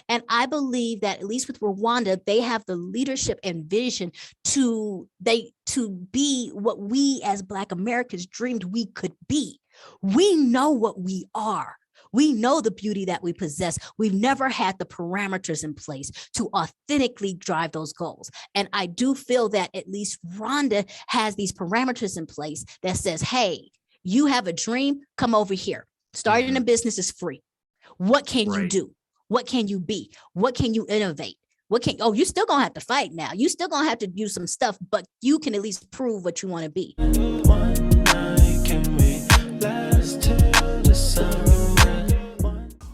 And I believe that at least with Rwanda, they have the leadership and vision to be what we as Black Americans dreamed we could be. We know what we are. We know the beauty that we possess. We've never had the parameters in place to authentically drive those goals. And I do feel that at least Rwanda has these parameters in place that says, hey, you have a dream, come over here. Starting a business is free. What can you do? What can you be? What can you innovate? You still gonna have to fight now. You still gonna have to do some stuff, but you can at least prove what you want to be.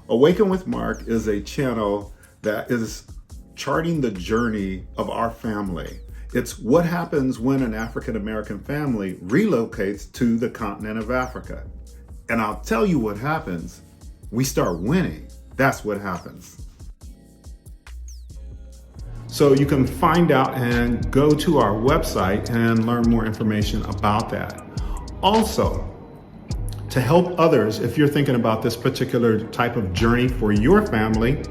Awaken with Mark is a channel that is charting the journey of our family. It's what happens when an African-American family relocates to the continent of Africa. And I'll tell you what happens. We start winning. That's what happens. So you can find out and go to our website and learn more information about that. Also, to help others, if you're thinking about this particular type of journey for your family,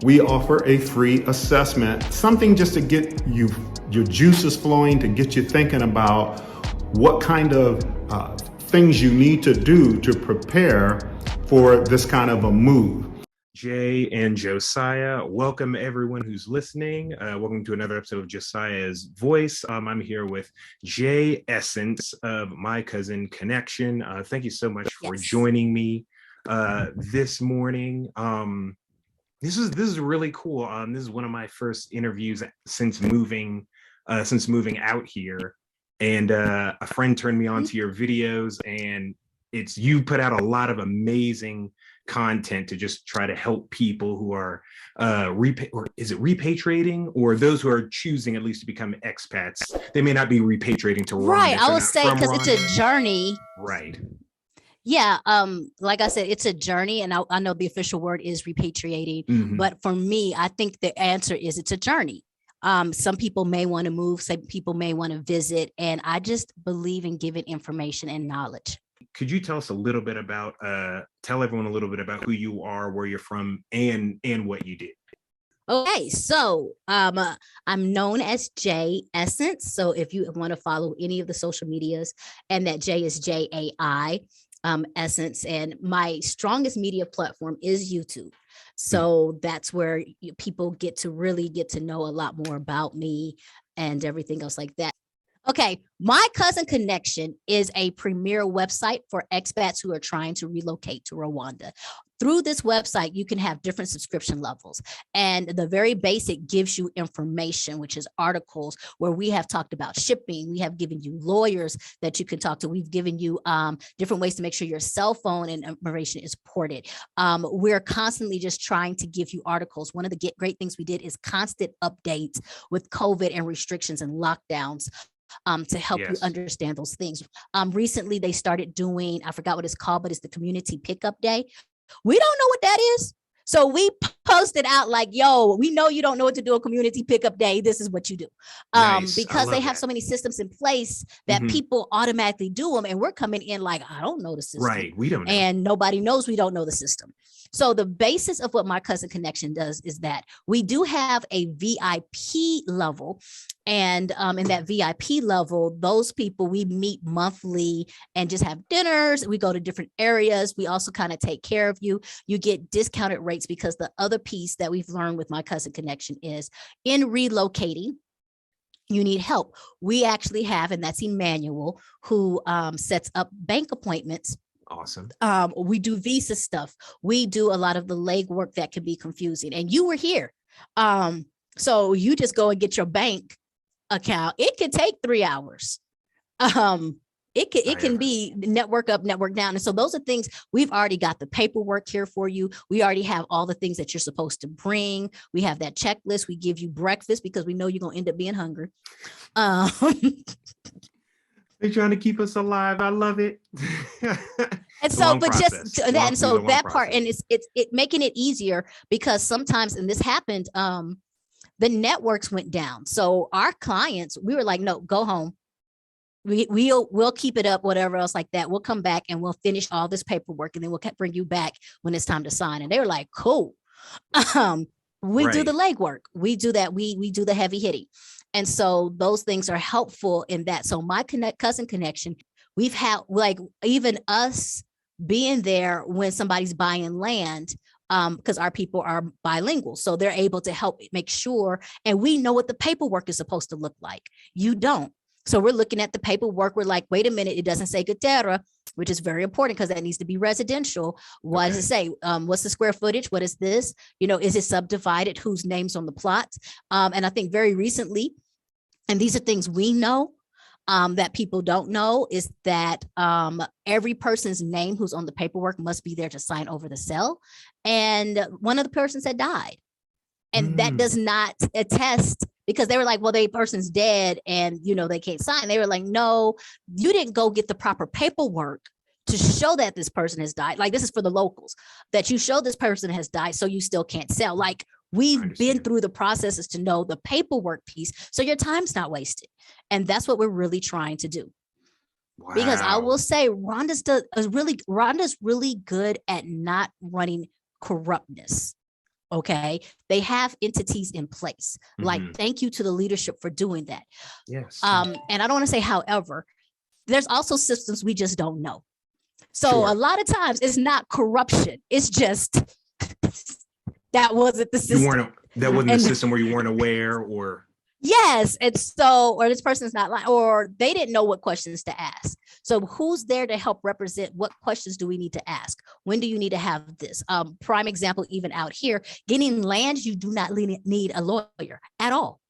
we offer a free assessment, something just to get your juices flowing, to get you thinking about what kind of things you need to do to prepare for this kind of a move. Jay and Josiah, welcome everyone who's listening. Welcome to another episode of Josiah's Voice. I'm here with Jay Essence of My Cousin Connection. Thank you so much for joining me this morning. This is really cool. This is one of my first interviews since moving out here, and a friend turned me on to your videos, and you put out a lot of amazing content to just try to help people who are repatriating, or those who are choosing at least to become expats. They may not be repatriating to Rwanda. Right, I would say because it's a journey. Right. Yeah, like I said, it's a journey, and I know the official word is repatriating, but for me, I think the answer is it's a journey. Some people may want to move, some people may want to visit, and I just believe in giving information and knowledge. Could you tell us a little bit about, tell everyone a little bit about who you are, where you're from, and what you did? Okay, so I'm known as Jay Essence. So if you want to follow any of the social medias, and that Jay is Jai, Essence, and my strongest media platform is YouTube. So that's where people get to know a lot more about me and everything else like that. Okay, My Cousin Connection is a premier website for expats who are trying to relocate to Rwanda. Through this website, you can have different subscription levels. And the very basic gives you information, which is articles where we have talked about shipping. We have given you lawyers that you can talk to. We've given you different ways to make sure your cell phone and information is ported. We're constantly just trying to give you articles. One of the great things we did is constant updates with COVID and restrictions and lockdowns. To help you understand those things. Recently, they started doing, I forgot what it's called, but it's the Community Pickup Day. We don't know what that is. So we posted out like, yo, we know you don't know what to do a community pickup day. This is what you do. Because they have so many systems in place that people automatically do them. And we're coming in like, I don't know the system. Right. We don't know. And nobody knows we don't know the system. So the basis of what My Cousin Connection does is that we do have a VIP level. And in that VIP level, those people we meet monthly and just have dinners. We go to different areas. We also kind of take care of you. You get discounted rates because the other piece that we've learned with My Cousin Connection is in relocating, you need help. We actually have, and that's Emmanuel, who sets up bank appointments. Awesome. We do visa stuff. We do a lot of the legwork that can be confusing. And you were here. So you just go and get your bank account. It can take 3 hours. It can be network up, network down. And so those are things we've already got the paperwork here for you. We already have all the things that you're supposed to bring. We have that checklist. We give you breakfast because we know you're going to end up being hungry. They're trying to keep us alive. I love it. And so, but just that, and so that part, and it's making it easier because sometimes, and this happened, the networks went down. So our clients, we were like, no, go home. We'll keep it up, whatever else like that. We'll come back and we'll finish all this paperwork and then we'll bring you back when it's time to sign. And they were like, cool. Um, we do the Right. legwork. We do that. We do the heavy hitting. And so those things are helpful in that. So my cousin connection, we've had like even us being there when somebody's buying land, because our people are bilingual. So they're able to help make sure, and we know what the paperwork is supposed to look like. You don't. So we're looking at the paperwork. We're like, wait a minute, it doesn't say Gutera, which is very important because that needs to be residential. What does it say? What's the square footage? What is this? Is it subdivided? Whose name's on the plots? And I think very recently, and these are things we know, that people don't know, is that every person's name who's on the paperwork must be there to sign over the sale. And one of the persons had died. And that does not attest, because they were like, well, the person's dead and, they can't sign. They were like, no, you didn't go get the proper paperwork to show that this person has died. Like, this is for the locals, that you show this person has died, so you still can't sell. Like, we've been through the processes to know the paperwork piece, so your time's not wasted. And that's what we're really trying to do. Wow. Because I will say Rwanda's really good at not running corruptness. Okay. They have entities in place. Like, thank you to the leadership for doing that. Yes. And I don't want to say, however, there's also systems we just don't know. So a lot of times it's not corruption. It's just that wasn't the system. That wasn't the system where you weren't aware, or. Yes. And so, or this person's not lying, or they didn't know what questions to ask. So who's there to help represent? What questions do we need to ask? When do you need to have this? Prime example, even out here, getting land, you do not need a lawyer at all.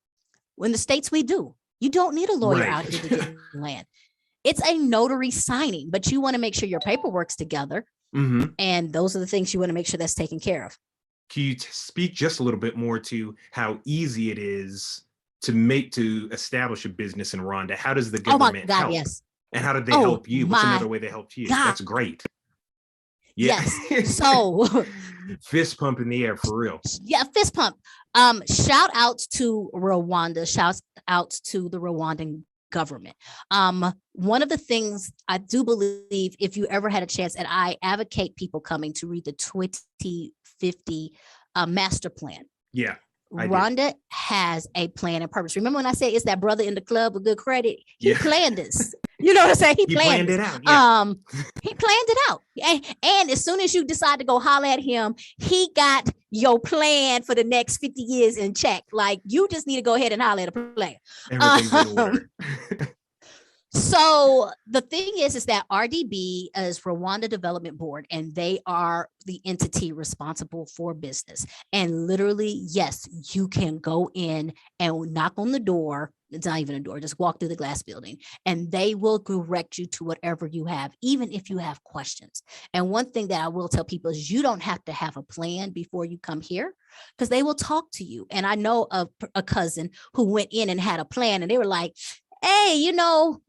In the States, we do. You don't need a lawyer out here to get land. It's a notary signing, but you want to make sure your paperwork's together. And those are the things you want to make sure that's taken care of. Can you speak just a little bit more to how easy it is to establish a business in Rwanda? How does the government help? Yes. And how did they help you? What's another way they helped you? That's great. Yeah. Yes. So fist pump in the air for real. Yeah, fist pump. Shout out to Rwanda. Shout out to the Rwandan government. One of the things I do believe, if you ever had a chance, and I advocate people coming to read the 2050 master plan. Yeah. Rwanda has a plan and purpose. Remember when I said it's that brother in the club with good credit? He planned this. You know what I'm saying? He planned it out. Yeah. He planned it out. And as soon as you decide to go holler at him, he got your plan for the next 50 years in check. Like, you just need to go ahead and holler at a player. Everything's in order. So the thing is that RDB is Rwanda Development Board, and they are the entity responsible for business. And literally, yes, you can go in and knock on the door. It's not even a door, just walk through the glass building, and they will direct you to whatever you have, even if you have questions. And one thing that I will tell people is you don't have to have a plan before you come here, because they will talk to you. And I know of a cousin who went in and had a plan, and they were like, hey,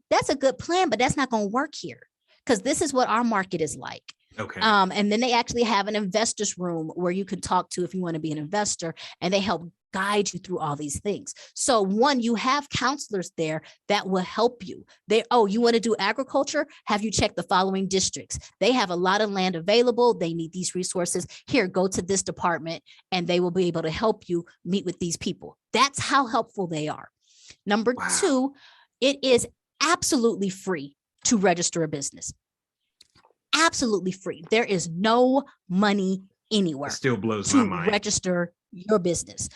that's a good plan, but that's not going to work here, because this is what our market is like. Okay. And then they actually have an investors room where you can talk to if you want to be an investor, and they help guide you through all these things. So one, you have counselors there that will help you. You want to do agriculture? Have you checked the following districts? They have a lot of land available. They need these resources. Here, go to this department, and they will be able to help you meet with these people. That's how helpful they are. Number two, it is absolutely free to register a business. Absolutely free. There is no money anywhere. It still blows my mind. To register your business.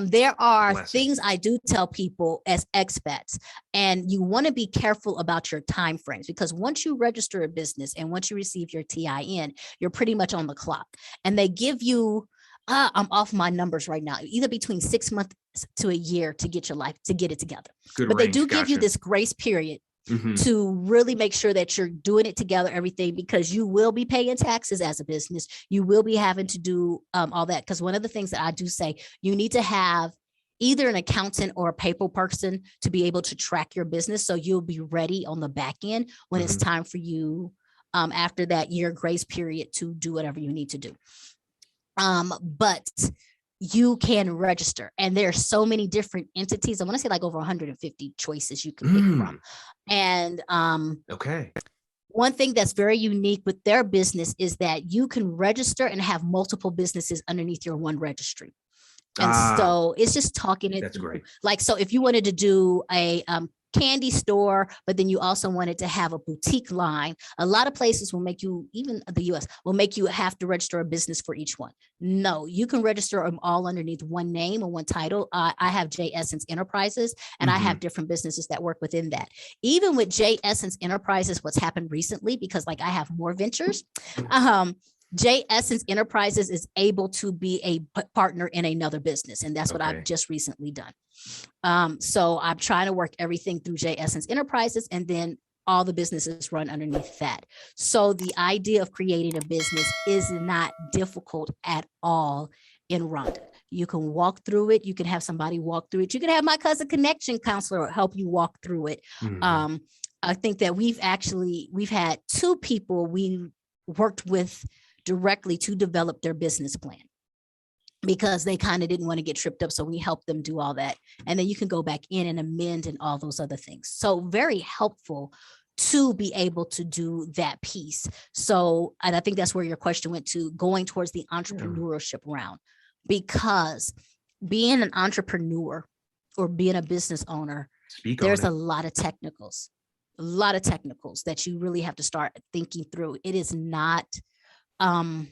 There are things I do tell people as expats, and you want to be careful about your time frames, because once you register a business and once you receive your TIN, you're pretty much on the clock. And they give you, I'm off my numbers right now, either between 6 months to a year to get it together. But they do give you this grace period to really make sure that you're doing it together, everything, because you will be paying taxes as a business. You will be having to do all that. Because one of the things that I do say, you need to have either an accountant or a paper person to be able to track your business, so you'll be ready on the back end when it's time for you after that year grace period to do whatever you need to do. But you can register, and there are so many different entities. I want to say like over 150 choices you can pick from. And One thing that's very unique with their business is that you can register and have multiple businesses underneath your one registry. And so it's just talking it. That's great. Like, so if you wanted to do a candy store, but then you also wanted to have a boutique line, a lot of places will make you, even the US, will make you have to register a business for each one. No, you can register them all underneath one name or one title. I have J Essence Enterprises, and I have different businesses that work within that. Even with J Essence Enterprises, what's happened recently, because like I have more ventures, J Essence Enterprises is able to be a partner in another business. And that's what I've just recently done. So I'm trying to work everything through J Essence Enterprises, and then all the businesses run underneath that. So the idea of creating a business is not difficult at all in Rwanda. You can walk through it. You can have somebody walk through it. You can have my cousin connection counselor help you walk through it. I think that we've had 2 people we worked with directly to develop their business plan, because they kind of didn't want to get tripped up. So we helped them do all that. And then you can go back in and amend and all those other things. So very helpful to be able to do that piece. So, and I think that's where your question went to, going towards the entrepreneurship round, because being an entrepreneur or being a business owner, there's a lot of technicals that you really have to start thinking through. It is not, I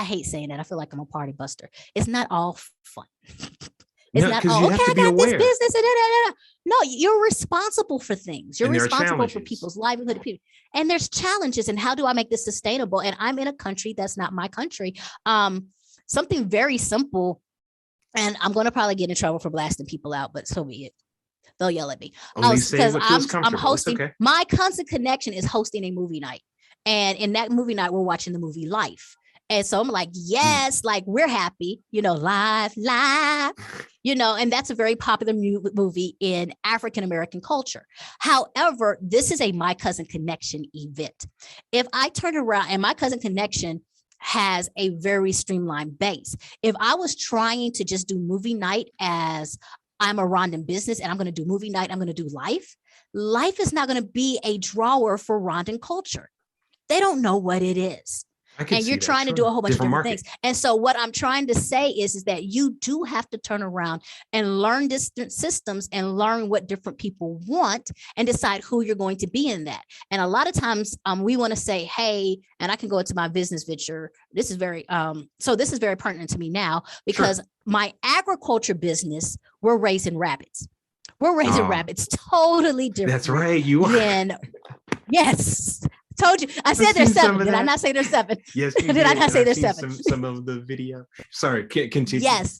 hate saying that. I feel like I'm a party buster. It's not all fun. It's not all, okay, I got this business. No, you're responsible for things. You're responsible for people's livelihood. And there's challenges. And how do I make this sustainable? And I'm in a country that's not my country. Something very simple. And I'm going to probably get in trouble for blasting people out, but so be it. They'll yell at me. Because I'm hosting, my Constant Connection is hosting a movie night. And in that movie night, we're watching the movie Life. And so I'm like, yes, like we're happy, live, and that's a very popular movie in African-American culture. However, this is a My Cousin Connection event. If I turn around, and My Cousin Connection has a very streamlined base. If I was trying to just do movie night as I'm a Rwandan business and I'm going to do movie night, I'm going to do Life is not going to be a drawer for Rwandan culture. They don't know what it is. And you're trying to do a whole bunch of different things. And so what I'm trying to say is that you do have to turn around and learn different systems and learn what different people want and decide who you're going to be in that. And a lot of times we want to say, hey, and I can go into my business venture. This is very pertinent to me now, because my agriculture business, we're raising rabbits. We're raising rabbits totally different. That's right. You are. Yes. Told you. I said there's 7. Did I not say there's 7? Yes. Did I not say there's 7? Some of the video. Sorry, continue. Yes.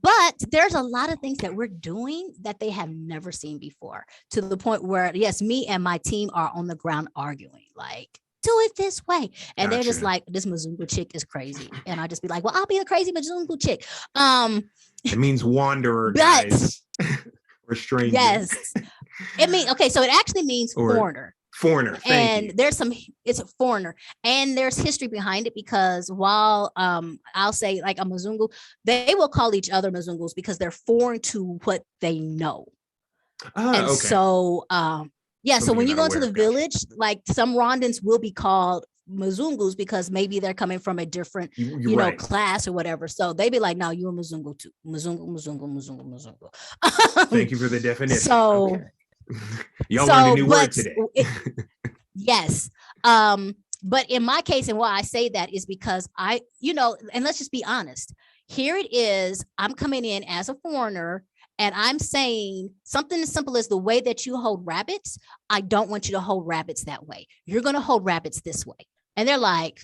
But there's a lot of things that we're doing that they have never seen before, to the point where, yes, me and my team are on the ground arguing, like, do it this way. And they're just like, this Mzungu chick is crazy. And I'll just be like, well, I'll be a crazy Mzungu chick. It means wanderer, guys. Or stranger. Yes. Okay, so it actually means foreigner. Foreigner. It's a foreigner, and there's history behind it, because while I'll say like a Mzungu, they will call each other Mzungus because they're foreign to what they know. So so when you go into the village, like some Rwandans will be called Mzungus because maybe they're coming from a different class or whatever. So they be like, no, you're a Mzungu too. Mzungu. Thank you for the definition. So y'all learned a new word today. Yes. But in my case, and why I say that is because and let's just be honest. Here it is. I'm coming in as a foreigner, and I'm saying something as simple as the way that you hold rabbits. I don't want you to hold rabbits that way. You're going to hold rabbits this way. And they're like,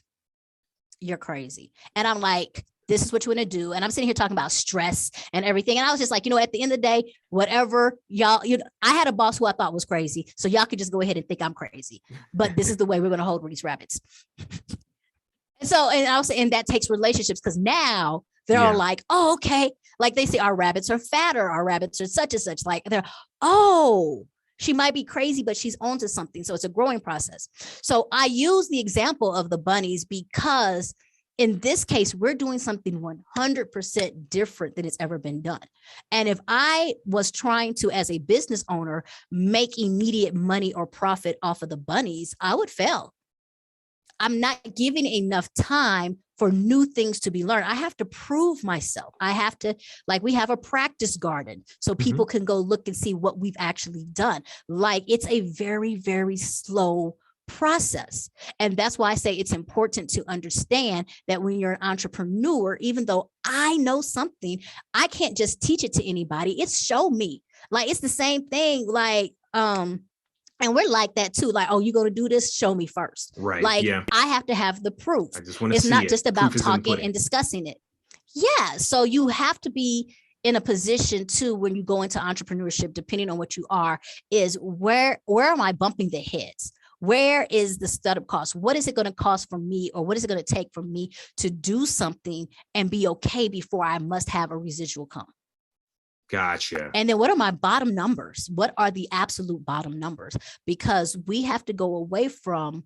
you're crazy. And I'm like, this is what you want to do. And I'm sitting here talking about stress and everything. And I was just like, at the end of the day, whatever y'all, I had a boss who I thought was crazy. So y'all could just go ahead and think I'm crazy. But this is the way we're going to hold these rabbits. And that takes relationships, because now they're all like, oh, okay. Like they say, our rabbits are fatter. Our rabbits are such and such. Like she might be crazy, but she's onto something. So it's a growing process. So I use the example of the bunnies because in this case, we're doing something 100% different than it's ever been done. And if I was trying to, as a business owner, make immediate money or profit off of the bunnies, I would fail. I'm not giving enough time for new things to be learned. I have to prove myself. I have to, like, we have a practice garden so people can go look and see what we've actually done. Like, it's a very, very slow process. And that's why I say it's important to understand that when you're an entrepreneur, even though I know something, I can't just teach it to anybody. It's show me. Like, it's the same thing. Like, and we're like that too. Like, oh, you going to do this? Show me first. Right. Like, yeah. I have to have the proof. I just want to It's see not it. just about Proof is in the talking pudding. and discussing it. Yeah. So you have to be in a position too, when you go into entrepreneurship, depending on what you are, is where am I bumping the heads? Where is the startup cost? What is it going to cost for me, or what is it going to take for me to do something and be okay before I must have a residual come? Gotcha. And then what are my bottom numbers? What are the absolute bottom numbers? Because we have to go away from,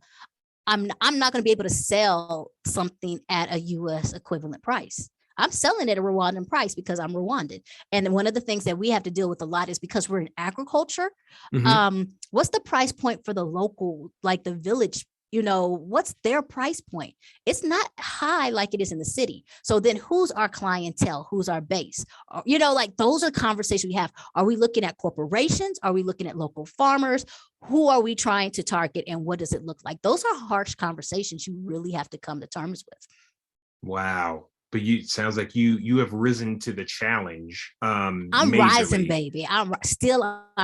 I'm not going to be able to sell something at a US equivalent price. I'm selling at a Rwandan price because I'm Rwandan. And one of the things that we have to deal with a lot is because we're in agriculture. What's the price point for the local, like the village? What's their price point? It's not high like it is in the city. So then who's our clientele? Who's our base? Like, those are conversations we have. Are we looking at corporations? Are we looking at local farmers? Who are we trying to target? And what does it look like? Those are harsh conversations you really have to come to terms with. Wow. But sounds like you have risen to the challenge. I'm majorly. rising, baby. I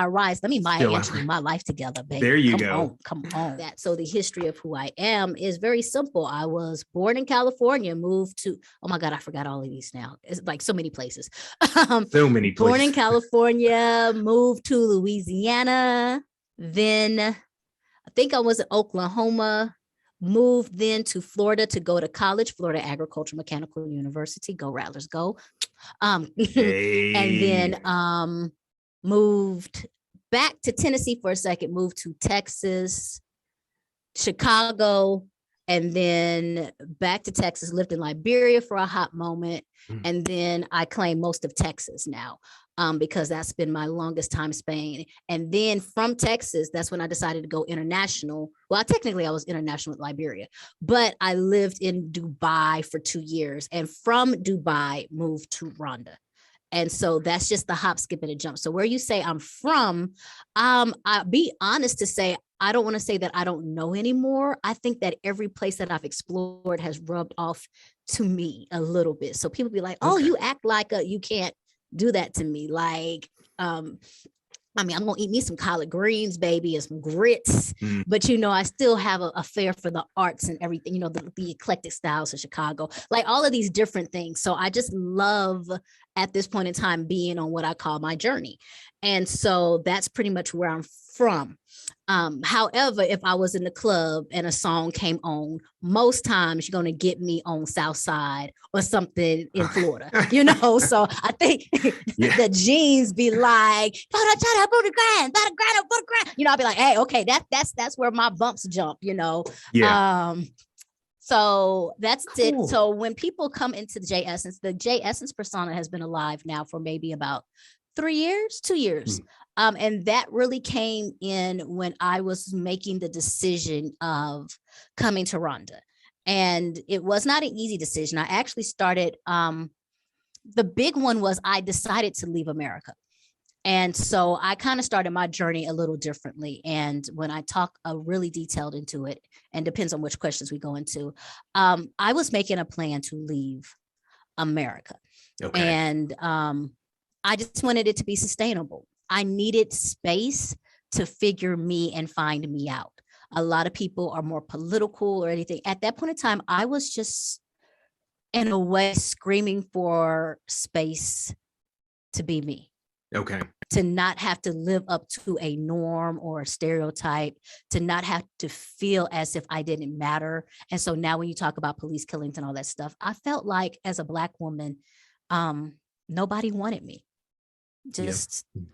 rise. Let me Maya Angelou my life together, baby. There you go. Come on. So the history of who I am is very simple. I was born in California, moved to, oh my God, I forgot all of these now. It's like so many places. So many places. Born in California, moved to Louisiana. Then I think I was in Oklahoma. Moved then to Florida to go to college, Florida Agricultural Mechanical University. Go Rattlers, go. Hey. And then moved back to Tennessee for a second, moved to Texas, Chicago, and then back to Texas, lived in Liberia for a hot moment. And then I claim most of Texas now, because that's been my longest time Spain. And then from Texas, that's when I decided to go international. Well, technically I was international with Liberia, but I lived in Dubai for 2 years, and from Dubai moved to Rwanda. And so that's just the hop, skip, and a jump. So where you say I'm from, I'll be honest to say, I don't want to say that I don't know anymore. I think that every place that I've explored has rubbed off to me a little bit. So people be like, oh, okay, you act like you can't do that to me. Like, I mean, I'm going to eat me some collard greens, baby, and some grits. But, I still have a flair for the arts and everything, the eclectic styles of Chicago, like all of these different things. So I just love at this point in time being on what I call my journey. And so that's pretty much where I'm from. However, if I was in the club and a song came on, most times you're going to get me on South Side or something in Florida, so I think the jeans be like, I'll be like, hey, okay, that's where my bumps jump, So that's cool. It. So when people come into the Essence persona has been alive now for maybe about 2 years. And that really came in when I was making the decision of coming to Rwanda. And it was not an easy decision. I actually started, the big one was I decided to leave America. And so I kind of started my journey a little differently. And when I talk really detailed into it, and depends on which questions we go into, I was making a plan to leave America. Okay. And I just wanted it to be sustainable. I needed space to figure me and find me out. A lot of people are more political or anything. At that point in time, I was just, in a way, screaming for space to be me. Okay. To not have to live up to a norm or a stereotype, to not have to feel as if I didn't matter. And so now when you talk about police killings and all that stuff, I felt like as a Black woman, nobody wanted me.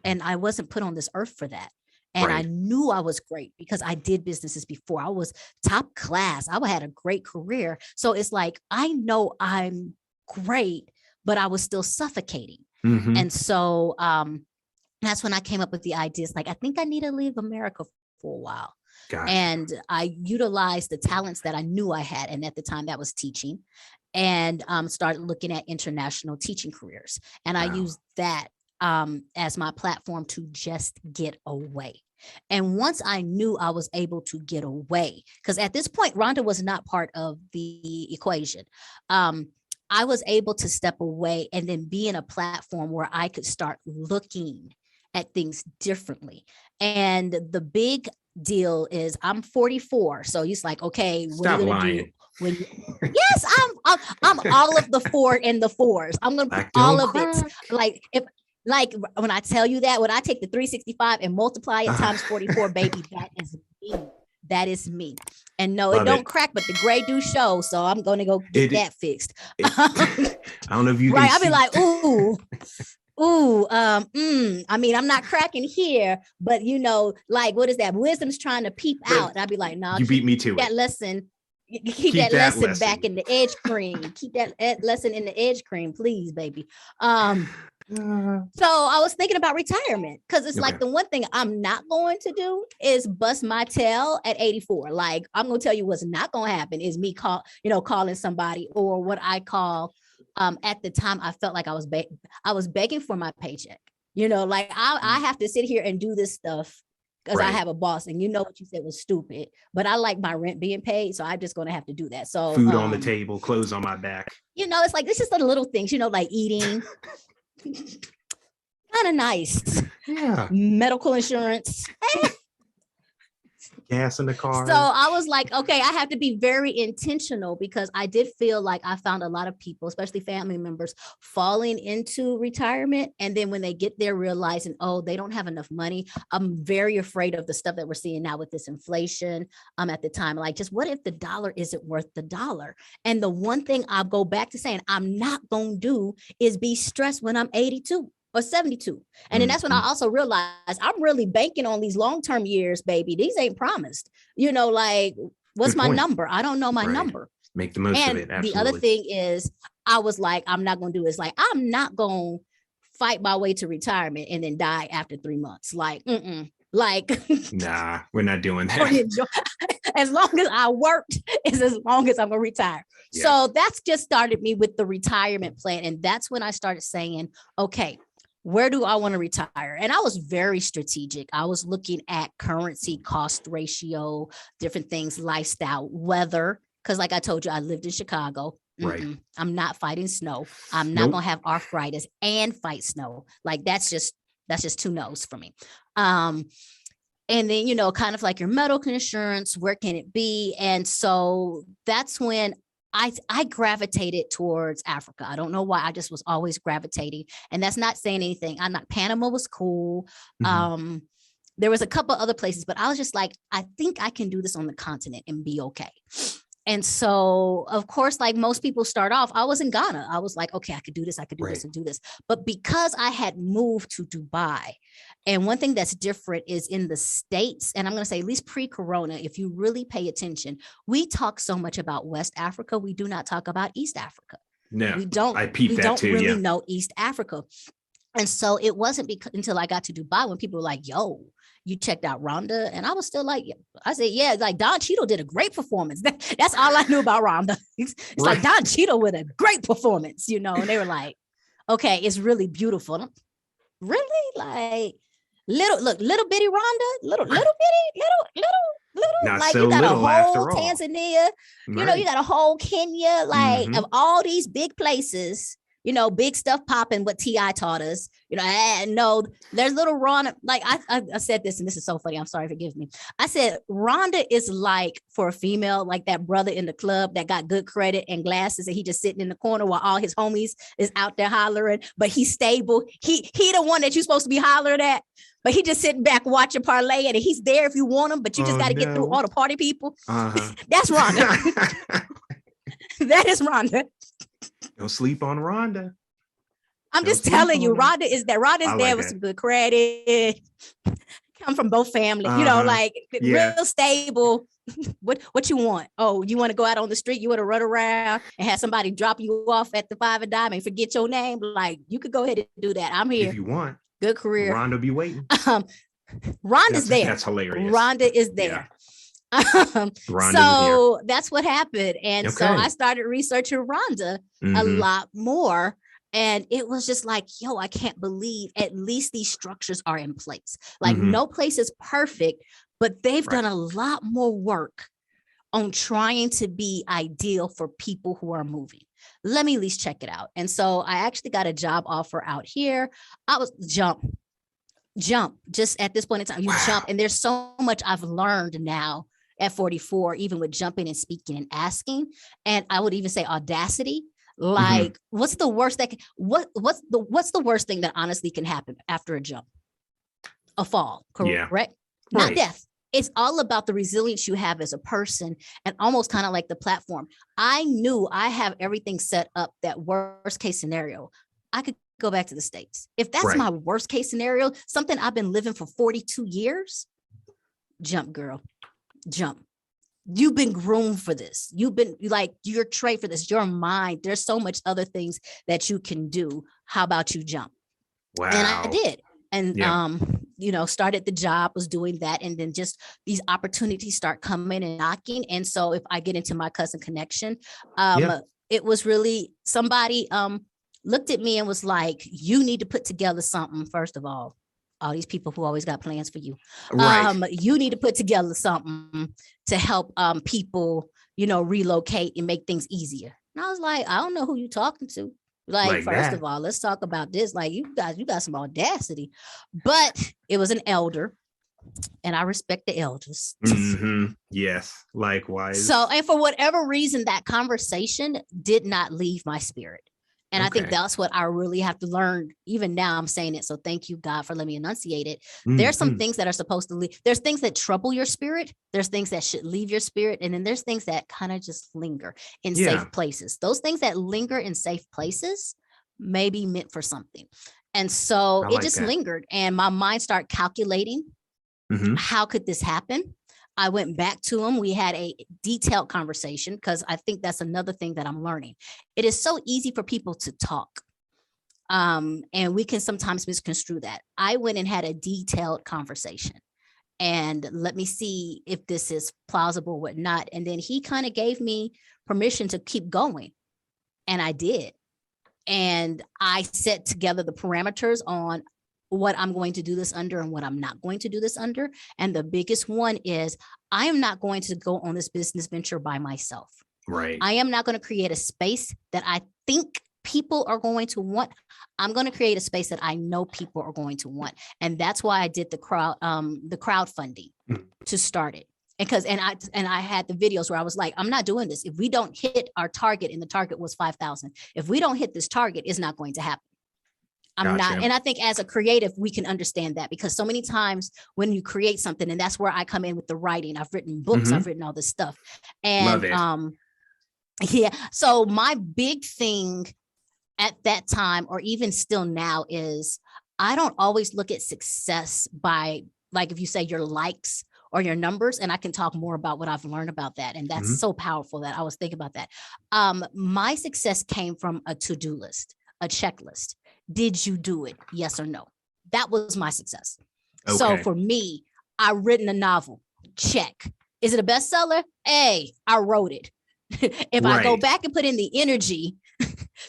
And I wasn't put on this earth for that. And I Right. knew I was great because I did businesses before. I was top class. I had a great career. So it's like, I know I'm great, but I was still suffocating. Mhm. And so that's when I came up with the ideas. Like, I think I need to leave America for a while. Gotcha. And I utilized the talents that I knew I had. And at the time that was teaching, and started looking at international teaching careers. And I Wow. used that as my platform to just get away. And once I knew I was able to get away, because at this point, Rwanda was not part of the equation. I was able to step away and then be in a platform where I could start looking at things differently. And the big deal is I'm 44. So he's like, okay, what Stop are you gonna lying. do when yes, I'm all of the four and the fours. I'm gonna put Black all don't of it. crack. Like when I tell you that, when I take the 365 and multiply it times 44, baby, that is me. That is me. And no, Love it don't it. crack, but the gray do show. So I'm gonna go get that fixed. I don't know if you Right. can I'll be see- like, I mean, I'm not cracking here, but you know, like, what is that? Wisdom's trying to peep But out. And I'll be like, no, you beat me to that it. lesson. Keep that lesson back in the edge cream. Keep that lesson in the edge cream, please, baby. So I was thinking about retirement because it's like Okay. the one thing I'm not going to do is bust my tail at 84. Like, I'm going to tell you what's not going to happen is me calling somebody, or what I call at the time I felt like I was begging for my paycheck. Like I have to sit here and do this stuff because I Right. have a boss, and what you said was stupid, but I like my rent being paid, so I'm just going to have to do that. So Food on the table, clothes on my back. it's like, this is the little things, like eating. Kind of nice. Yeah. Medical insurance. Gas in the car. So I was like, okay, I have to be very intentional, because I did feel like I found a lot of people, especially family members, falling into retirement. And then when they get there, realizing, oh, they don't have enough money. I'm very afraid of the stuff that we're seeing now with this inflation at the time. Like, just what if the dollar isn't worth the dollar? And the one thing I'll go back to saying I'm not going to do is be stressed when I'm 82 or 72. And then that's when I also realized I'm really banking on these long-term years, baby. These ain't promised. Like, what's Good my point. number? I don't know my Right. number. Make the most And of it. Absolutely. the other thing is, I was like, I'm not going to do this. Like, I'm not going to fight my way to retirement and then die after 3 months. Like, like, Nah, we're not doing that. as long as I worked is as long as I'm going to retire. Yes. So that's just started me with the retirement plan. And that's when I started saying, okay, where do I want to retire? And I was very strategic. I was looking at currency, cost ratio, different things, lifestyle, weather. Because like I told you, I lived in Chicago. Right. I'm not fighting snow. I'm not going to have arthritis and fight snow. Like, that's just 2 no's for me. And then, kind of like your medical insurance, where can it be? And so that's when I gravitated towards Africa. I don't know why. I just was always gravitating. And that's not saying anything. Panama was cool. There was a couple other places, but I was just like, I think I can do this on the continent and be okay. And so, of course, like most people start off, I was in Ghana. I was like, okay, I could do this. I could do this and do this. But because I had moved to Dubai, and one thing that's different is in the States, and I'm going to say at least pre-corona, if you really pay attention, we talk so much about West Africa. We do not talk about East Africa. No, we don't. I peeped we that don't too, really yeah. know East Africa. And so it wasn't until I got to Dubai when people were like, yo, you checked out Rwanda? And I was still like, I said, yeah, like Don Cheadle did a great performance. That's all I knew about Rwanda. It's like Don Cheadle with a great performance, and they were like, okay, it's really beautiful. Really? Like, little bitty Rwanda, little Not like so you got a little whole after all. Tanzania, Right. you got a whole Kenya, like of all these big places, big stuff popping, what T.I. taught us, no, there's little Rwanda. Like I said this, and this is so funny. I'm sorry, forgive me. I said, Rwanda is like, for a female, like that brother in the club that got good credit and glasses, and he just sitting in the corner while all his homies is out there hollering, but he's stable. He the one that you're supposed to be hollering at, but he just sitting back watching parlay, and he's there if you want him, but you just got to get through all the party people. That's Rwanda. That is Rwanda. Don't sleep on Rwanda. I'm just telling you, Rhonda is there like with some good credit. come from both families, like real stable. What you want? Oh, you want to go out on the street? You want to run around and have somebody drop you off at the 5 and dime and forget your name? Like, you could go ahead and do that. I'm here if you want. Good career. Rhonda be waiting. Rhonda's there. That's hilarious. Rhonda is there. So that's what happened. And so I started researching Rwanda a lot more. And it was just like, yo, I can't believe at least these structures are in place. Like no place is perfect, but they've done a lot more work on trying to be ideal for people who are moving. Let me at least check it out. And so I actually got a job offer out here. I was jump. Just at this point in time, you jump. And there's so much I've learned now at 44, even with jumping and speaking and asking. And I would even say audacity. Like, what's the worst that what's the worst thing that honestly can happen after a jump? A fall, correct? Right. Not death. It's all about the resilience you have as a person, and almost kind of like the platform. I knew I have everything set up that worst case scenario, I could go back to the States. If that's my worst case scenario, something I've been living for 42 years, jump, girl, jump. You've been groomed for this. You've been like, you're trained for this. Your mind, there's so much other things that you can do. How about you jump? Wow. And I did. And, started the job, was doing that. And then just these opportunities start coming and knocking. And so if I get into my cousin connection, it was really somebody looked at me and was like, you need to put together something, first of all these people who always got plans for you. You need to put together something to help people, relocate and make things easier. And I was like, I don't know who you talking to. Like first of all, let's talk about this. Like, you got some audacity. But it was an elder, and I respect the elders. Yes, likewise. So, and for whatever reason, that conversation did not leave my spirit. And I think that's what I really have to learn. Even now I'm saying it. So thank you, God, for letting me enunciate it. There's some things that are supposed to leave. There's things that trouble your spirit. There's things that should leave your spirit. And then there's things that kind of just linger in safe places. Those things that linger in safe places may be meant for something. And so it just lingered. And my mind started calculating, how could this happen? I went back to him. We had a detailed conversation, because I think that's another thing that I'm learning. It is so easy for people to talk. And we can sometimes misconstrue that. I went and had a detailed conversation, and let me see if this is plausible or not. And then he kind of gave me permission to keep going. And I did. And I set together the parameters on what I'm going to do this under and what I'm not going to do this under. And the biggest one is, I am not going to go on this business venture by myself. Right. I am not going to create a space that I think people are going to want. I'm going to create a space that I know people are going to want. And that's why I did the crowdfunding to start it. And I had the videos where I was like, I'm not doing this. If we don't hit our target, and the target was 5,000, if we don't hit this target, it's not going to happen. I'm not. And I think as a creative, we can understand that, because so many times when you create something, and that's where I come in with the writing, I've written books, I've written all this stuff. And so my big thing at that time, or even still now, is I don't always look at success by, like, if you say your likes or your numbers, and I can talk more about what I've learned about that. And that's so powerful that I was thinking about that. My success came from a to-do list, a checklist. Did you do it? Yes or no? That was my success. Okay. So for me, I written a novel. Check. Is it a bestseller? Hey, I wrote it. If I go back and put in the energy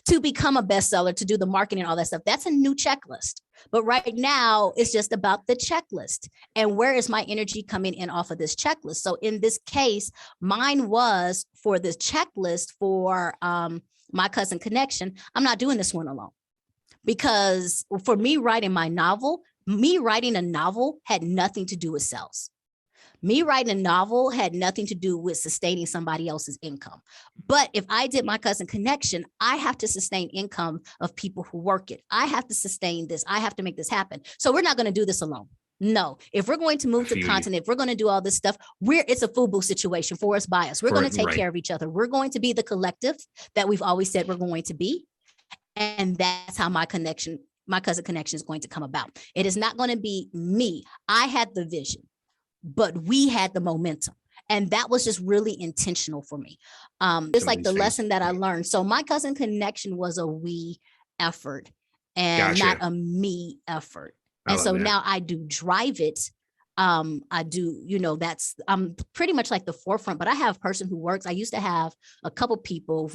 to become a bestseller, to do the marketing and all that stuff, that's a new checklist. But right now, it's just about the checklist. And where is my energy coming in off of this checklist? So in this case, mine was for this checklist for my cousin connection. I'm not doing this one alone. Because for me, writing a novel had nothing to do with sales. Me writing a novel had nothing to do with sustaining somebody else's income. But if I did my cousin connection, I have to sustain income of people who work it. I have to sustain this. I have to make this happen. So we're not going to do this alone. No, if we're going to move to the continent, if we're going to do all this stuff, it's a FUBU situation for us, by us. We're going to take care of each other. We're going to be the collective that we've always said we're going to be. And that's how my connection My Cousin Connection is going to come about. It is not going to be me. I had the vision, but we had the momentum. And that was just really intentional for me. It's like the lesson that I learned. So My Cousin Connection was a we effort and not a me effort. And so now I do drive it. I do, I'm pretty much like the forefront, but I have a person who works. I used to have a couple people.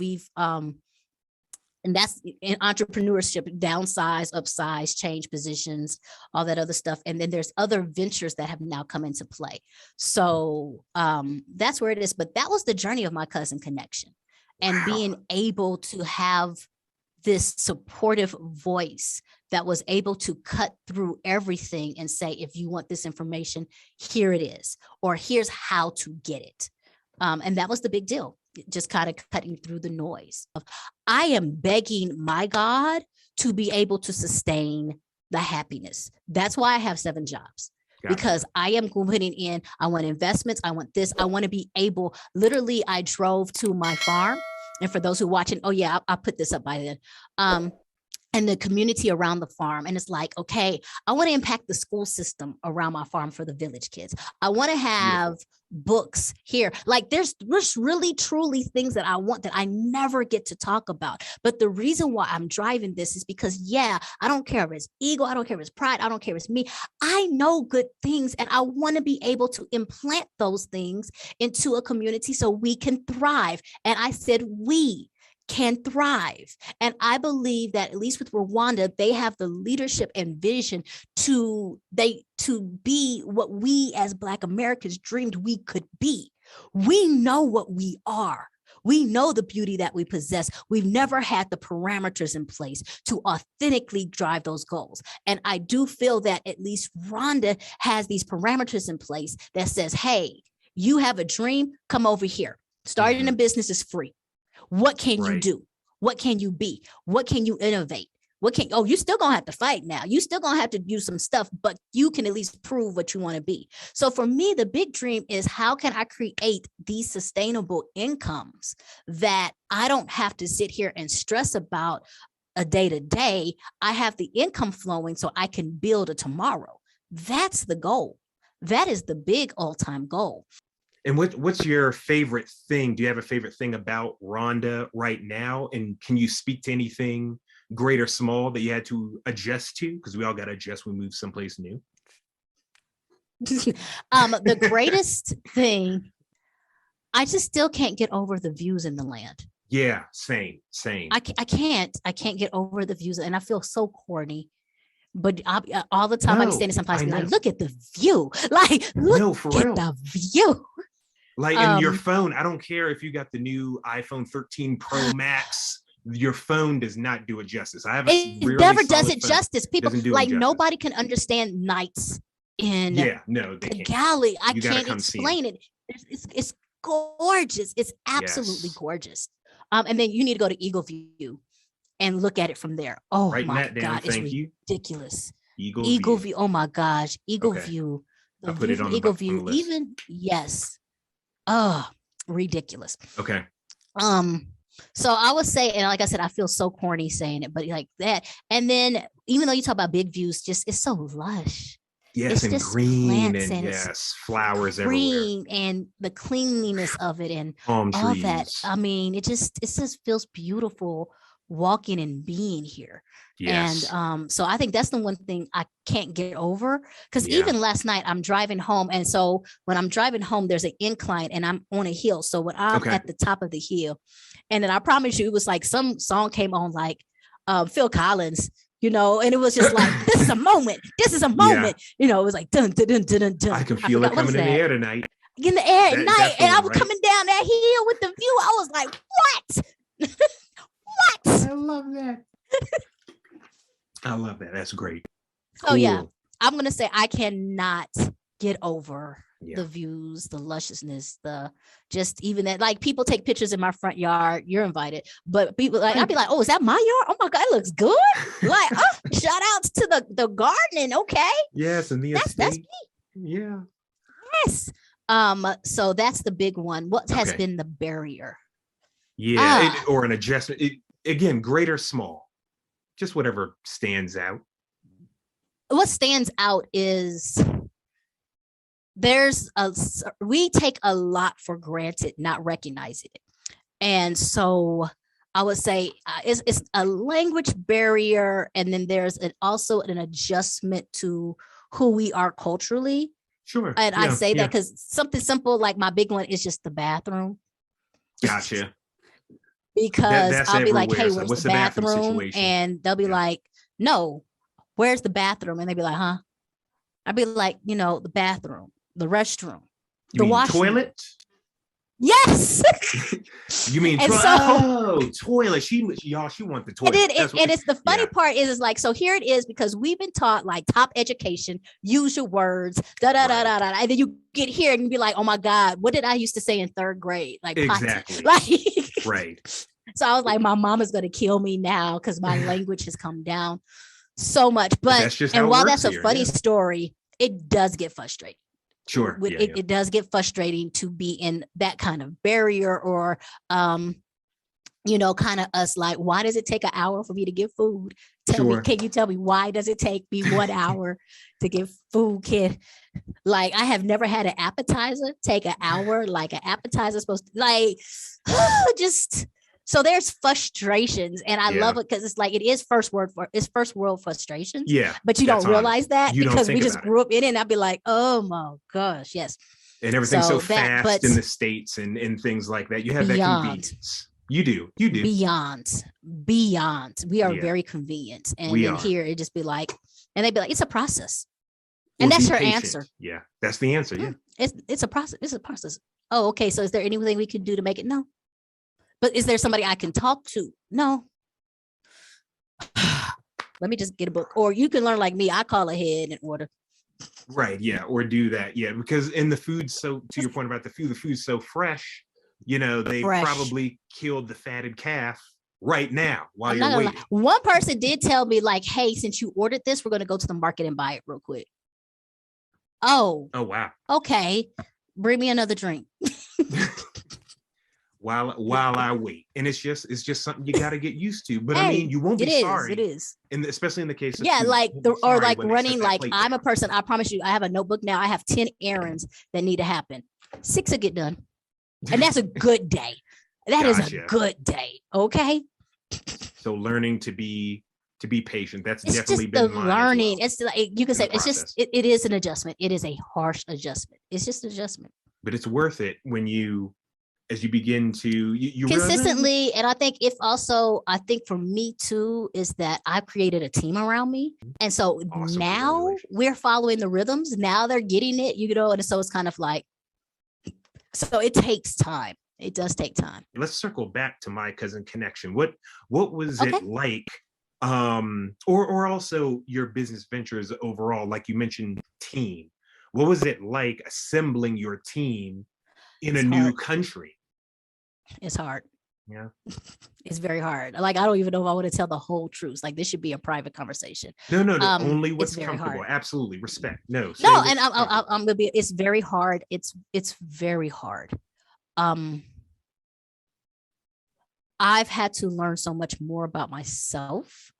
And that's in entrepreneurship, downsize, upsize, change positions, all that other stuff. And then there's other ventures that have now come into play. So that's where it is. But that was the journey of My Cousin Connection, and being able to have this supportive voice that was able to cut through everything and say, if you want this information, here it is, or here's how to get it. And that was the big deal. Just kind of cutting through the noise of, I am begging my God to be able to sustain the happiness. That's why I have 7 jobs. Because I am putting in, I want investments. I want this. I want to be able, literally, I drove to my farm. And for those who are watching, I'll put this up by then. And the community around the farm. And it's like, okay, I want to impact the school system around my farm for the village kids. I want to have books here. Like there's really, truly things that I want that I never get to talk about. But the reason why I'm driving this is because, I don't care if it's ego. I don't care if it's pride. I don't care if it's me. I know good things, and I want to be able to implant those things into a community so we can thrive. And I said, we can thrive. And I believe that, at least with Rwanda, they have the leadership and vision to be what we as Black Americans dreamed we could be. We know what we are. We know the beauty that we possess. We've never had the parameters in place to authentically drive those goals. And I do feel that at least Rwanda has these parameters in place that says, hey, you have a dream, come over here. Starting a business is free. What can you do? What can you be? What can you innovate? You still gonna have to fight now. You still gonna have to do some stuff, but you can at least prove what you want to be. So for me, the big dream is, how can I create these sustainable incomes that I don't have to sit here and stress about a day to day? I have the income flowing so I can build a tomorrow. That's the goal. That is the big all-time goal. And what's your favorite thing? Do you have a favorite thing about Rwanda right now? And can you speak to anything great or small that you had to adjust to? Because we all got to adjust when we move someplace new. The greatest thing, I just still can't get over the views in the land. Yeah, same. I can't get over the views, and I feel so corny. But all the time I be standing someplace and like, look at the view. Like, look at the view. Like in your phone, I don't care if you got the new iPhone 13 Pro Max, your phone does not do it justice. It really never does it justice. People like nobody can understand nights in the galley. I can't explain it. It's gorgeous. It's absolutely gorgeous. And then you need to go to Eagle View and look at it from there. Oh my God, it's ridiculous. Eagle View. Oh my gosh, Eagle View. I'll put it on Eagle View. Even ridiculous. Okay. So I would say, and like I said, I feel so corny saying it, but like that. And then even though you talk about big views, it's so lush. Yes, it's and green and flowers green everywhere. And the cleanliness of it and palm trees. All that. I mean, it just feels beautiful walking and being here. Yes. And so I think that's the one thing I can't get over, because even last night I'm driving home, and so when I'm driving home there's an incline and I'm on a hill, so when I'm at the top of the hill, and then I promise you it was like some song came on, like Phil Collins, and it was just like, this is a moment, it was like dun dun dun dun dun. I can feel it coming in the air tonight, in the air at night, and I was coming down that hill with the view. I was like, what? What? I love that. I love that. That's great. So cool. I'm gonna say I cannot get over the views, the lusciousness, the just even that, like, people take pictures in my front yard. You're invited, but people like, I'd be like, oh, is that my yard? Oh my God, it looks good. Like, shout outs to the gardening. Okay. Yes, and that's me. Yeah. Yes. So that's the big one. What has been the barrier? Yeah, or an adjustment. Again, great or small. just whatever stands out. What stands out is we take a lot for granted, not recognizing it. And so I would say it's a language barrier. And then there's also an adjustment to who we are culturally. Sure. And I say that because something simple, like my big one is just the bathroom. Gotcha. Because I'll be like, hey, where's the bathroom? And they'll be like, no, where's the bathroom? And they'd be like, huh? I'd be like, the bathroom, the restroom, the washroom. Toilet? Yes. You mean toilet? She want the toilet. And it's the funny part is like, so here it is, because we've been taught like top education, use your words, da da da da da, and then you get here and you be like, oh my God, what did I used to say in third grade? Like exactly, like right. So I was like, my mom is going to kill me now because my language has come down so much. But while that's a funny story, it does get frustrating. Sure. It does get frustrating to be in that kind of barrier or, kind of us like, why does it take an hour for me to get food? Can you tell me why does it take me 1 hour to get food, kid? Like, I have never had an appetizer take an hour, like an appetizer supposed to, like, just... So there's frustrations, and I love it because it's like it is first world frustrations. Yeah, but you don't realize that because we just grew up in it. And I'd be like, oh my gosh, yes. And everything's so fast in the States and things like that. You have that convenience. You do. Beyond. We are very convenient, and then here it just be like, and they'd be like, it's a process, and that's your answer. Yeah, that's the answer. Yeah, it's a process. It's a process. Oh, okay. So is there anything we can do to make it? No. But is there somebody I can talk to? No. Let me just get a book. Or you can learn like me. I call ahead and order. Right. Yeah. Or do that. Yeah. Because in the food, so to your point about the food's so fresh, they probably killed the fatted calf right now while you're waiting. One person did tell me like, hey, since you ordered this, we're going to go to the market and buy it real quick. Oh, wow. Okay. Bring me another drink. While I wait, and it's just something you got to get used to. But I mean, you won't be sorry. It is, and especially in the case of running. Like I'm a person. I promise you, I have a notebook now. I have 10 errands that need to happen. 6 will get done, and that's a good day. That is a good day. Okay. So learning to be patient. That's it's definitely just been the learning. Well, it's like you can say it's just it is an adjustment. It is a harsh adjustment. It's just an adjustment. But it's worth it when as you begin to you consistently. And I think for me too, is that I've created a team around me. And so now we're following the rhythms. Now they're getting it, and so it's kind of like, so it takes time. It does take time. Let's circle back to My Cousin Connection. What was it like? Or also your business ventures overall, like you mentioned team. What was it like assembling your team in a new country? It's hard. Yeah. It's very hard. Like, I don't even know if I want to tell the whole truth. Like, this should be a private conversation. No, only what's comfortable. Absolutely. Respect. No, and I'm gonna be, it's very hard. It's very hard. I've had to learn so much more about myself.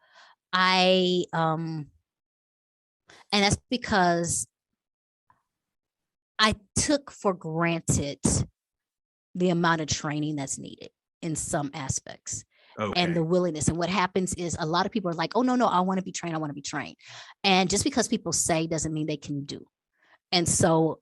And that's because I took for granted the amount of training that's needed in some aspects. Okay. And the willingness. And what happens is a lot of people are like, oh, no, I want to be trained. And just because people say doesn't mean they can do. And so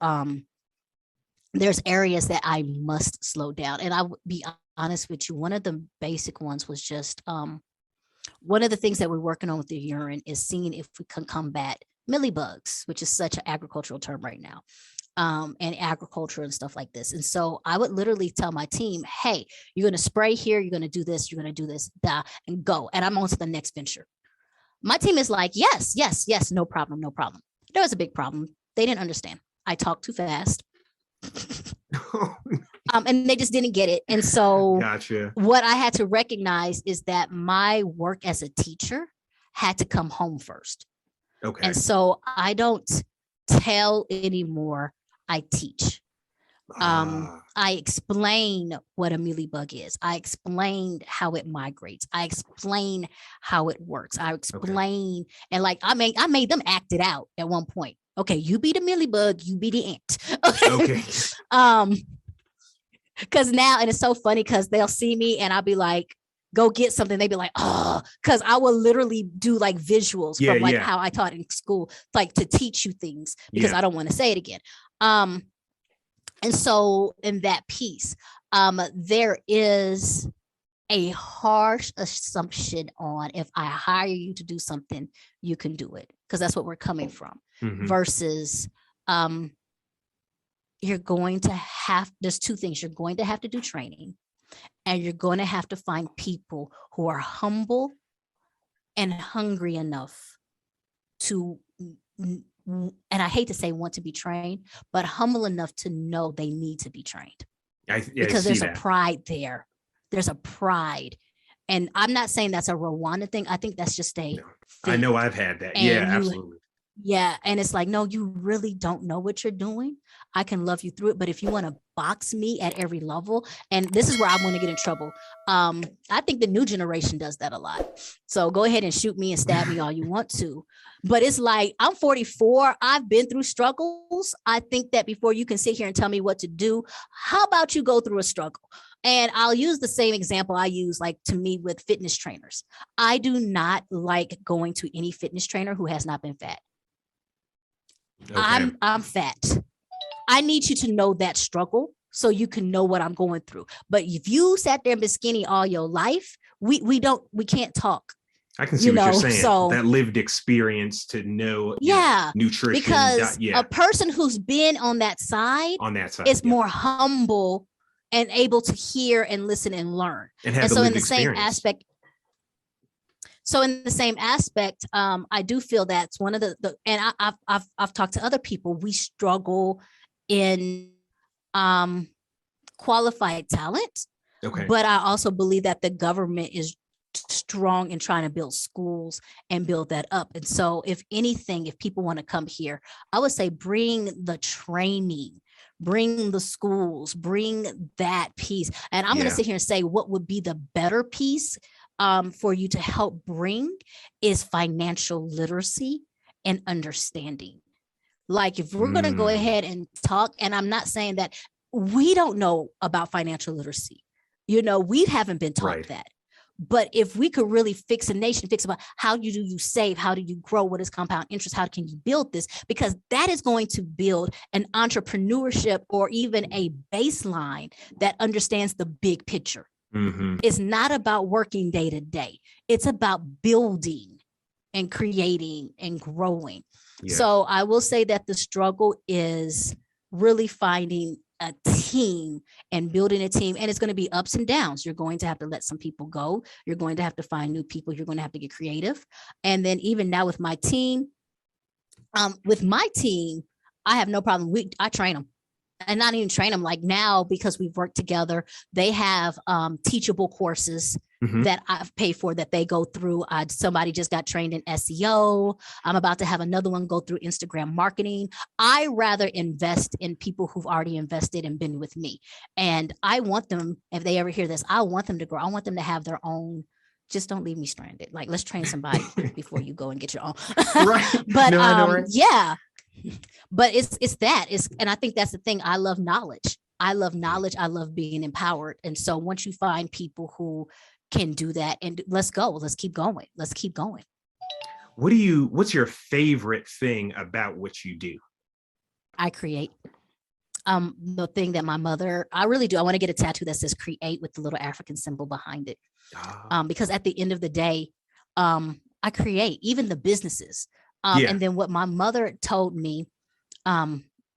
there's areas that I must slow down. And I would be honest with you, one of the basic ones was just one of the things that we're working on with the urine is seeing if we can combat millibugs, which is such an agricultural term right now. And agriculture and stuff like this. And so I would literally tell my team, hey, you're going to spray here, you're going to do this, and go. And I'm on to the next venture. My team is like, yes, no problem. There was a big problem. They didn't understand. I talked too fast. And they just didn't get it. And so what I had to recognize is that my work as a teacher had to come home first. Okay. And so I don't tell anymore. I teach. I explain what a mealybug is. I explained how it migrates. I explain how it works. I explain, and like I made them act it out at one point. Okay, you be the mealybug, you be the ant. Okay. Because now, and it's so funny because they'll see me and I'll be like, go get something. They'd be like, oh, because I will literally do like visuals from like how I taught in school, like to teach you things because I don't want to say it again. And so in that piece, there is a harsh assumption on if I hire you to do something, you can do it, because that's what we're coming from. Versus you're going to have, there's two things. You're going to have to do training, and you're going to have to find people who are humble and hungry enough to, and I hate to say want to be trained, but humble enough to know they need to be trained. Because there's a pride there. There's a pride. And I'm not saying that's a Rwanda thing. I think that's just a thing. I know I've had that. Yeah, absolutely. Yeah. And it's like, no, you really don't know what you're doing. I can love you through it. But if you want to box me at every level, and this is where I want to get in trouble. I think the new generation does that a lot. So go ahead and shoot me and stab me all you want to. But it's like, I'm 44. I've been through struggles. I think that before you can sit here and tell me what to do, how about you go through a struggle? And I'll use the same example I use, like, to me with fitness trainers. I do not like going to any fitness trainer who has not been fat. Okay. I'm fat. I need you to know that struggle so you can know what I'm going through. But if you sat there and been skinny all your life, we can't talk. I can see what you're saying. So, that lived experience to know, nutrition. Because a person who's been on that side is more humble and able to hear and listen and learn. And so in the same aspect, I do feel that's one of the and I've talked to other people. We struggle in qualified talent. Okay. But I also believe that the government is strong in trying to build schools and build that up. And so if anything, if people want to come here, I would say bring the training, bring the schools, bring that piece. And I'm going to sit here and say what would be the better piece for you to help bring is financial literacy and understanding. Like if we're going to go ahead and talk, and I'm not saying that we don't know about financial literacy, we haven't been taught that. But if we could really fix a nation, fix about how do you save, how do you grow, what is compound interest, how can you build this? Because that is going to build an entrepreneurship or even a baseline that understands the big picture. It's not about working day to day. It's about building and creating and growing. Yeah. So I will say that the struggle is really finding a team and building a team, and it's going to be ups and downs. You're going to have to let some people go. You're going to have to find new people. You're going to have to get creative. And then even now with my team, I have no problem. I train them. And not even train them, like now, because we've worked together, they have teachable courses that I've paid for that they go through. Somebody just got trained in SEO. I'm about to have another one go through Instagram marketing. I rather invest in people who've already invested and been with me. And I want them, if they ever hear this, I want them to grow. I want them to have their own. Just don't leave me stranded. Like, let's train somebody before you go and get your own. Right. But no, I know, right? Yeah. But and I think that's the thing. I love knowledge. I love being empowered. And so once you find people who can do that, and let's keep going. What's your favorite thing about what you do? I create. The thing that my mother, I really do. I want to get a tattoo that says create with the little African symbol behind it. Because at the end of the day, I create, even the businesses. And then what my mother told me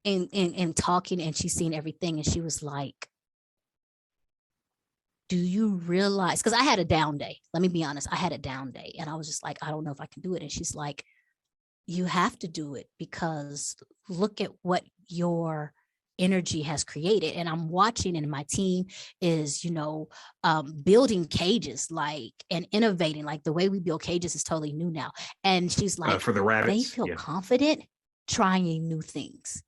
in talking, and she's seen everything, and she was like, do you realize, because I had a down day, let me be honest, I had a down day, and I was just like, I don't know if I can do it. And she's like, you have to do it, because look at what your energy has created. And I'm watching, and my team is, building cages, like, and innovating. Like the way we build cages is totally new now. And she's like, for the rabbits, they feel confident trying new things.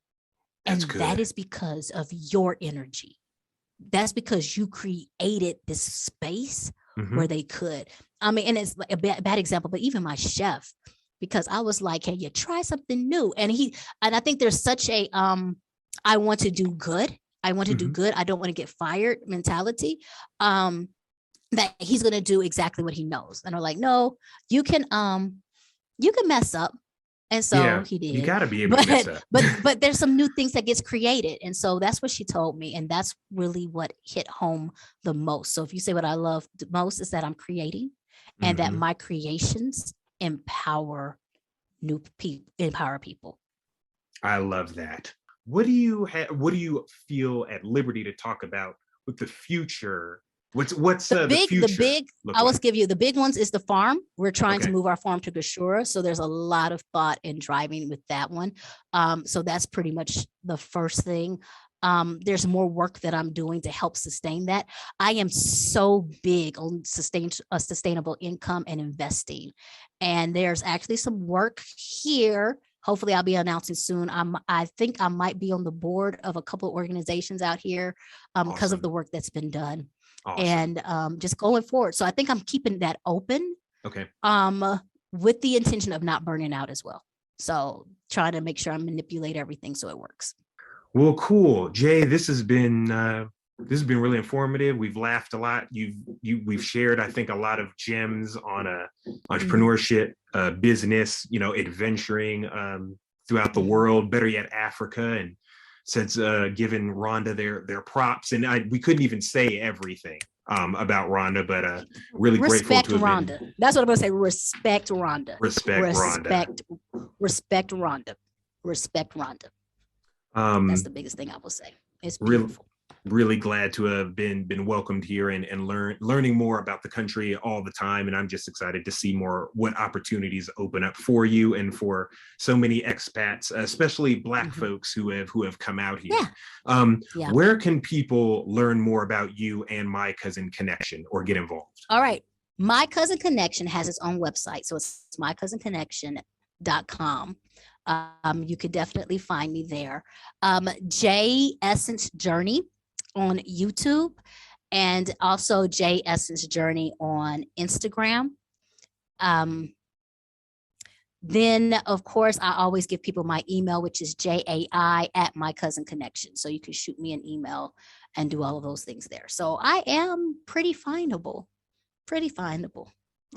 That's And good. that is because of your energy. That's because you created this space where they could. I mean, and it's like a bad example, but even my chef, because I was like, can you try something new? And I think there's such a, I want to do good. I want to do good. I don't want to get fired mentality. That he's going to do exactly what he knows. And I'm like, no, you can mess up. And so he did. You got to be able to mess up. but there's some new things that gets created. And so that's what she told me. And that's really what hit home the most. So if you say what I love the most is that I'm creating and that my creations empower people. I love that. What do you feel at liberty to talk about with the future? What's the future? I will give you the big ones is the farm. We're trying to move our farm to Gashura. So there's a lot of thought and driving with that one. So that's pretty much the first thing. There's more work that I'm doing to help sustain that. I am so big on sustainable income and investing. And there's actually some work here. Hopefully I'll be announcing soon. I think I might be on the board of a couple of organizations out here because of the work that's been done. Awesome. And just going forward. So I think I'm keeping that open. Okay. With the intention of not burning out as well. So trying to make sure I manipulate everything so it works. Well, cool. Jay, this has been really informative. We've laughed a lot. We've shared, I think, a lot of gems on entrepreneurship, business, adventuring throughout the world, better yet, Africa, and since given Rwanda their props. And we couldn't even say everything about Rwanda, but really grateful to Rwanda. That's what I'm going to say. Respect Rwanda. Respect Rwanda. Respect Rwanda. Respect Rwanda. That's the biggest thing I will say. It's beautiful. Really glad to have been welcomed here and learning more about the country all the time. And I'm just excited to see more what opportunities open up for you and for so many expats, especially Black folks who have come out here. Yeah. Where can people learn more about you and My Cousin Connection or get involved? All right. My Cousin Connection has its own website. So it's mycousinconnection.com. You could definitely find me there. J Essence Journey on YouTube and also J Essence Journey on Instagram. Then of course, I always give people my email, which is jai@mycousinconnection. So you can shoot me an email and do all of those things there. So I am pretty findable. Yeah.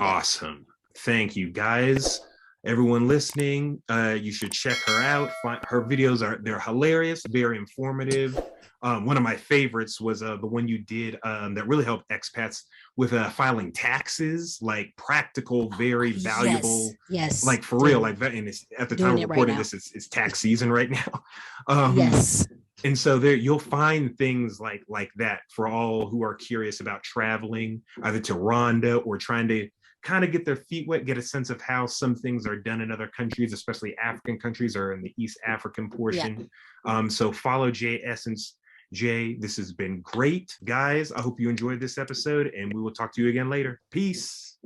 Awesome. Thank you, guys. Everyone listening, you should check her out. Her videos they're hilarious, very informative. One of my favorites was the one you did that really helped expats with filing taxes, like practical, very valuable. Yes. Like for real, like that. And it's at the time of recording this, it's tax season right now. Yes. And so there you'll find things like that for all who are curious about traveling either to Rwanda or trying to kind of get their feet wet, get a sense of how some things are done in other countries, especially African countries or in the East African portion. Yeah. So follow J Essence. Jay, this has been great, guys. I hope you enjoyed this episode and we will talk to you again later. Peace.